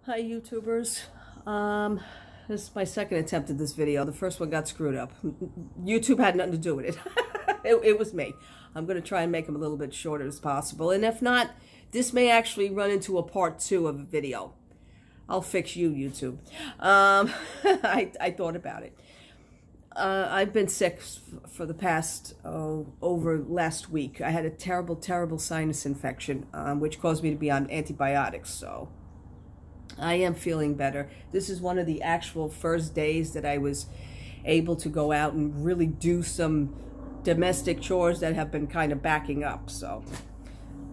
Hi YouTubers. This is my second attempt at this video. The first one got screwed up. YouTube had nothing to do with it. It was me. I'm going to try and make them a little bit shorter as possible. And if not, this may actually run into a part 2 of a video. I'll fix you, YouTube. I thought about it. I've been sick for the past, over last week. I had a terrible, terrible sinus infection, which caused me to be on antibiotics, so I am feeling better. This is one of the actual first days that I was able to go out and really do some domestic chores that have been kind of backing up. So,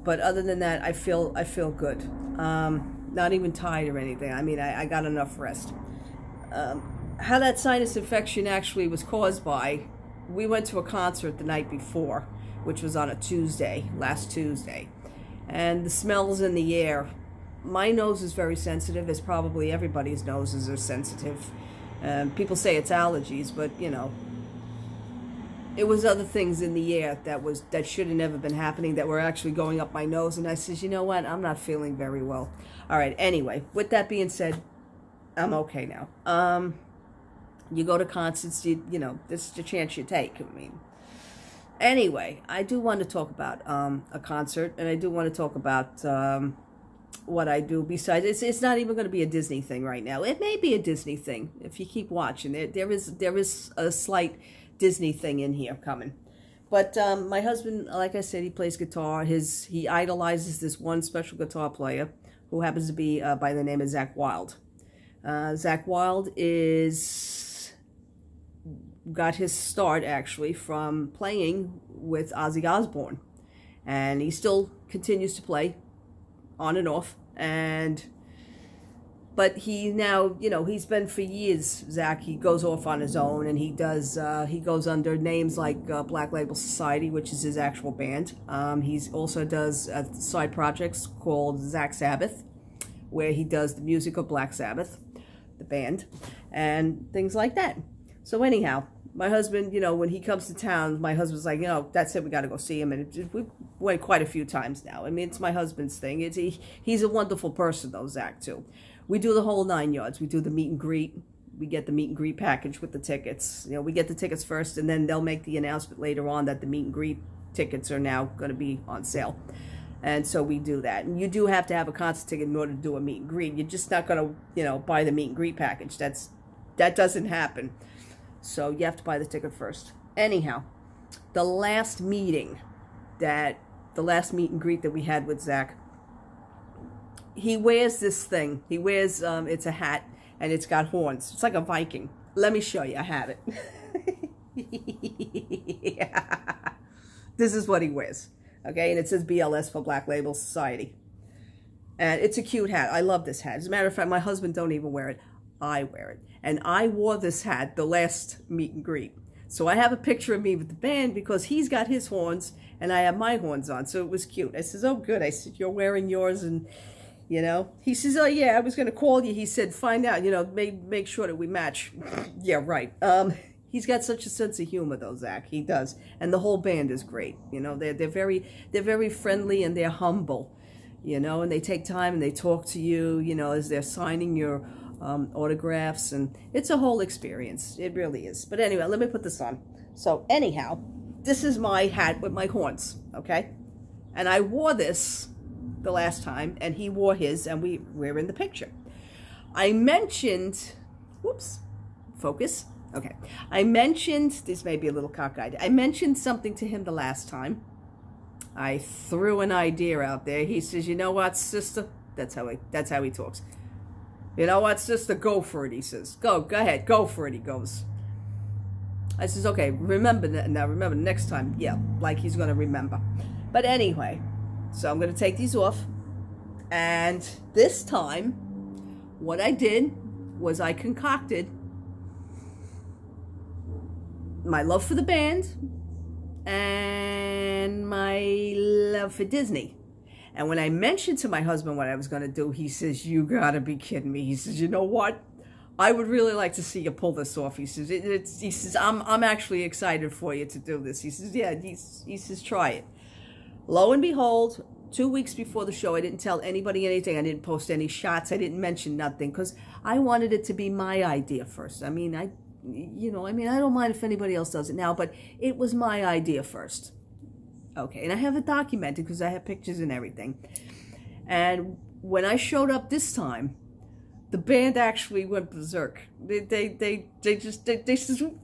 but other than that, I feel good. Not even tired or anything. I mean, I got enough rest. How that sinus infection actually was caused by, we went to a concert the night before, which was on a Tuesday, last Tuesday, and the smells in the air. My nose is very sensitive, as probably everybody's noses are sensitive. People say it's allergies, but you know, it was other things in the air that should have never been happening that were actually going up my nose. And I says, you know what, I'm not feeling very well. All right, anyway, with that being said, I'm okay now. You go to concerts, you know, this is the chance you take. I mean, anyway, I do want to talk about a concert, and I do want to talk about what I do besides. It's not even going to be a Disney thing right now. It may be a Disney thing if you keep watching. There is a slight Disney thing in here coming. But my husband, like I said, he plays guitar. He idolizes this one special guitar player who happens to be by the name of Zakk Wylde. Zakk Wylde got his start actually from playing with Ozzy Osbourne, and he still continues to play on and off. But he now, you know, he's been for years, Zakk, he goes off on his own, and he goes under names like Black Label Society, which is his actual band. He also does side projects called Zakk Sabbath, where he does the music of Black Sabbath, the band, and things like that. So anyhow, my husband, you know, when he comes to town, my husband's like, you know, that's it, we got to go see him. And we went quite a few times now. I mean, it's my husband's thing. He's a wonderful person, though, Zakk, too. We do the whole 9 yards. We do the meet and greet. We get the meet and greet package with the tickets. You know, we get the tickets first, and then they'll make the announcement later on that the meet and greet tickets are now going to be on sale. And so we do that. And you do have to have a concert ticket in order to do a meet and greet. You're just not going to, you know, buy the meet and greet package. That doesn't happen. So you have to buy the ticket first. Anyhow, the last meet and greet that we had with Zakk, he wears this thing. He wears, it's a hat, and it's got horns. It's like a Viking. Let me show you. I have it. Yeah. This is what he wears. Okay, and it says BLS for Black Label Society. And it's a cute hat. I love this hat. As a matter of fact, my husband don't even wear it. I wear it. And I wore this hat the last meet and greet. So I have a picture of me with the band because he's got his horns and I have my horns on. So it was cute. I says, oh, good. I said, you're wearing yours. And, you know, he says, oh, yeah, I was going to call you. He said, find out, you know, make sure that we match. Yeah, right. He's got such a sense of humor, though, Zakk. He does. And the whole band is great. You know, they're very friendly and they're humble, you know, and they take time and they talk to you, you know, as they're signing your autographs, and it's a whole experience. It really is. But anyway, let me put this on. So anyhow, this is my hat with my horns, okay? And I wore this the last time, and he wore his, and we're in the picture. I mentioned, whoops, focus. Okay. I mentioned, this may be a little cockeyed, I mentioned something to him the last time. I threw an idea out there. He says, you know what, sister? That's how he talks. You know what, sister, go for it, he says. Go ahead, go for it, he goes. I says, okay, remember next time. Yeah, like he's going to remember. But anyway, so I'm going to take these off. And this time, what I did was I concocted my love for the band and my love for Disney. And when I mentioned to my husband what I was going to do, he says, you got to be kidding me. He says, you know what? I would really like to see you pull this off. He says, he says, I'm actually excited for you to do this. He says, yeah, he says, try it. Lo and behold, 2 weeks before the show, I didn't tell anybody anything. I didn't post any shots. I didn't mention nothing because I wanted it to be my idea first. I mean, I don't mind if anybody else does it now, but it was my idea first. Okay, and I have it documented because I have pictures and everything. And when I showed up this time, the band actually went berserk. They said,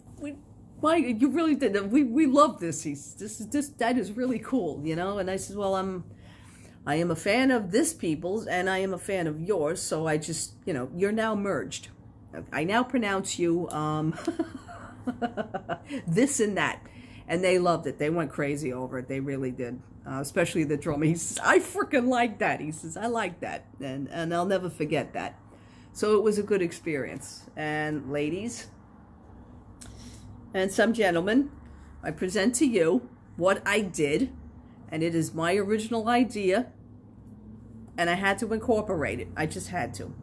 "Why you really did? We love this. That is really cool, you know." And I said, "Well, I am a fan of this people's, and I am a fan of yours. So I just, you're now merged. I now pronounce you this and that." And they loved it. They went crazy over it. They really did. Especially the drummer. He says, "I freaking like that." He says, "I like that." And I'll never forget that. So it was a good experience. And ladies and some gentlemen, I present to you what I did. And it is my original idea. And I had to incorporate it. I just had to.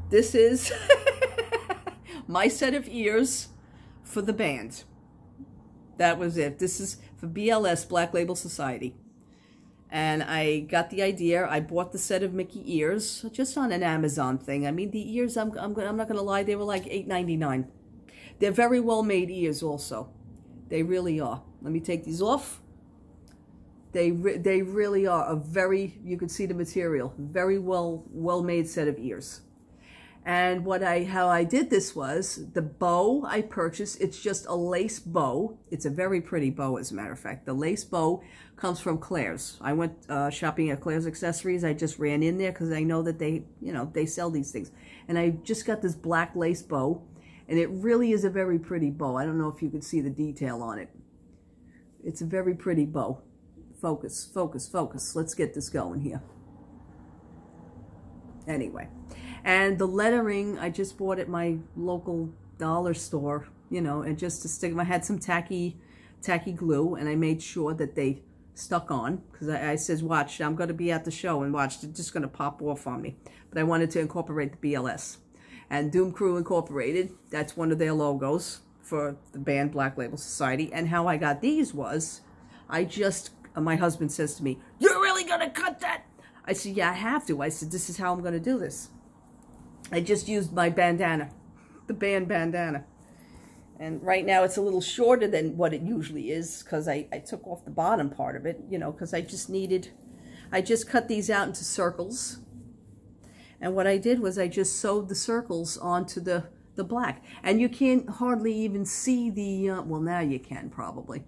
This is my set of ears for the band. That was it. This is for BLS, Black Label Society. And I got the idea. I bought the set of Mickey ears just on an Amazon thing. I mean, the ears, I'm not going to lie, they were like $8.99. They're very well made ears also. They really are. Let me take these off. They really are a very, you can see the material, very well made set of ears. And how I did this was, the bow I purchased, it's just a lace bow. It's a very pretty bow, as a matter of fact. The lace bow comes from Claire's. I went shopping at Claire's Accessories. I just ran in there because I know that they sell these things. And I just got this black lace bow, and it really is a very pretty bow. I don't know if you could see the detail on it. It's a very pretty bow. Focus, focus, focus. Let's get this going here. Anyway. And the lettering, I just bought at my local dollar store, and just to stick them. I had some tacky glue, and I made sure that they stuck on, because I says, watch, I'm going to be at the show, and watch, they're just going to pop off on me. But I wanted to incorporate the BLS. And Doom Crew Incorporated, that's one of their logos for the band Black Label Society. And how I got these was, my husband says to me, "You're really going to cut that?" I said, "Yeah, I have to." I said, "This is how I'm going to do this." I just used my bandana, the band bandana. And right now it's a little shorter than what it usually is because I took off the bottom part of it, because I just cut these out into circles. And what I did was I just sewed the circles onto the black. And you can't hardly even see the, well, now you can probably.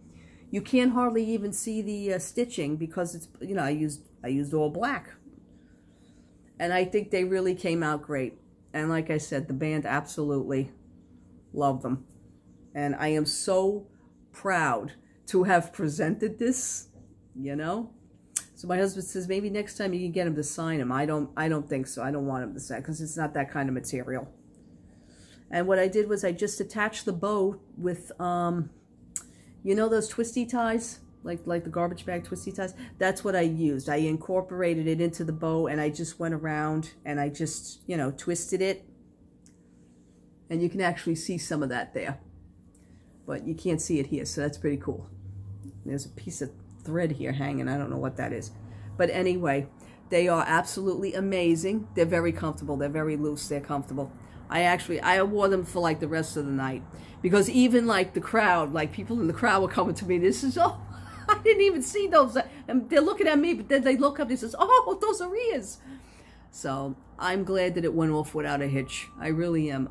You can't hardly even see the stitching because it's, I used all black. And I think they really came out great. And like I said, the band absolutely loved them. And I am so proud to have presented this, So my husband says, maybe next time you can get him to sign them. I don't think so. I don't want him to sign because it's not that kind of material. And what I did was I just attached the bow with, those twisty ties? Like the garbage bag twisty ties. That's what I used. I incorporated it into the bow, and I just went around and I just, twisted it. And you can actually see some of that there. But you can't see it here, so that's pretty cool. There's a piece of thread here hanging. I don't know what that is. But anyway, they are absolutely amazing. They're very comfortable. They're very loose. They're comfortable. I wore them for like the rest of the night. Because even like the crowd, like people in the crowd were coming to me. This is, oh, I didn't even see those. And they're looking at me, but then they look up and says, "Oh, those are ears." So I'm glad that it went off without a hitch. I really am.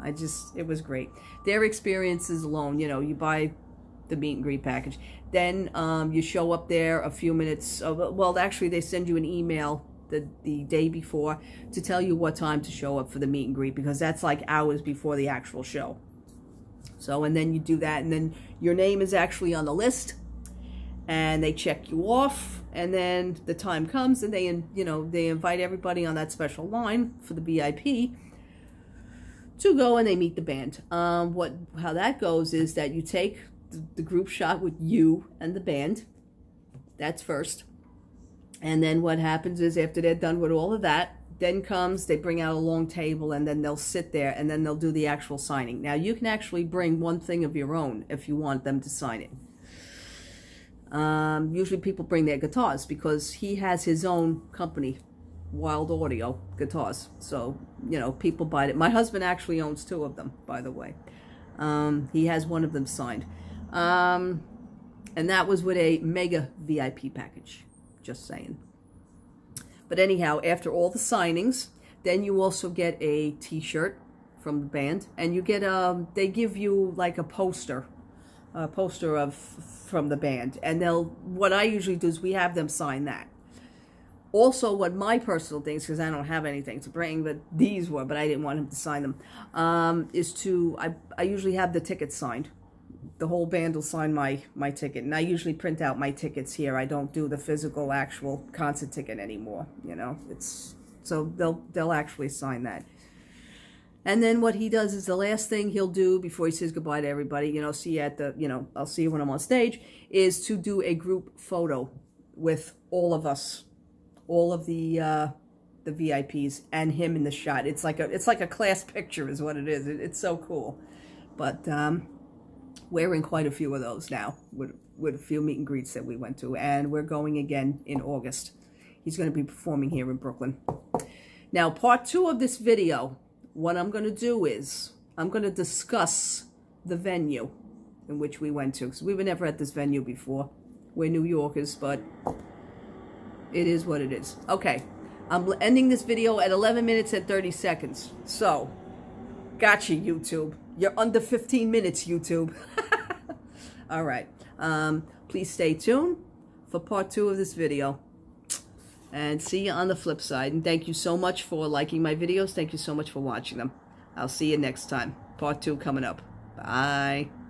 It was great. Their experiences alone, you buy the meet and greet package. Then you show up there a few minutes. Well, actually, they send you an email the day before to tell you what time to show up for the meet and greet, because that's like hours before the actual show. So, and then you do that, and then your name is actually on the list. And they check you off, and then the time comes, and they invite everybody on that special line for the VIP to go, and they meet the band. How that goes is that you take the group shot with you and the band. That's first. And then what happens is after they're done with all of that, then they bring out a long table, and then they'll sit there, and then they'll do the actual signing. Now, you can actually bring one thing of your own if you want them to sign it. Usually people bring their guitars because he has his own company, Wild Audio Guitars. So, you know, people buy it. My husband actually owns 2 of them, by the way. He has one of them signed. And that was with a mega VIP package. Just saying. But anyhow, after all the signings, then you also get a t-shirt from the band. And you get, they give you like a poster from the band. And what I usually do is we have them sign that. Also, what my personal things, because I don't have anything to bring, but these were, but I didn't want him to sign them, is I usually have the tickets signed. The whole band will sign my ticket, and I usually print out my tickets here. I don't do the physical, actual concert ticket anymore, you know. So they'll actually sign that. And then what he does is the last thing he'll do before he says goodbye to everybody, you know, see you at the, you know, I'll see you when I'm on stage, is to do a group photo with all of us. All of the VIPs and him in the shot. It's like a class picture is what it is. It's so cool. But we're in quite a few of those now with a few meet and greets that we went to, and we're going again in August. He's going to be performing here in Brooklyn. Now, part 2 of this video, what I'm going to do is I'm going to discuss the venue in which we went to, because we were never at this venue before. We're New Yorkers, but it is what it is. Okay, I'm ending this video at 11 minutes and 30 seconds. So, gotcha, YouTube. You're under 15 minutes, YouTube. All right. Please stay tuned for part 2 of this video. And see you on the flip side. And thank you so much for liking my videos. Thank you so much for watching them. I'll see you next time. Part 2 coming up. Bye.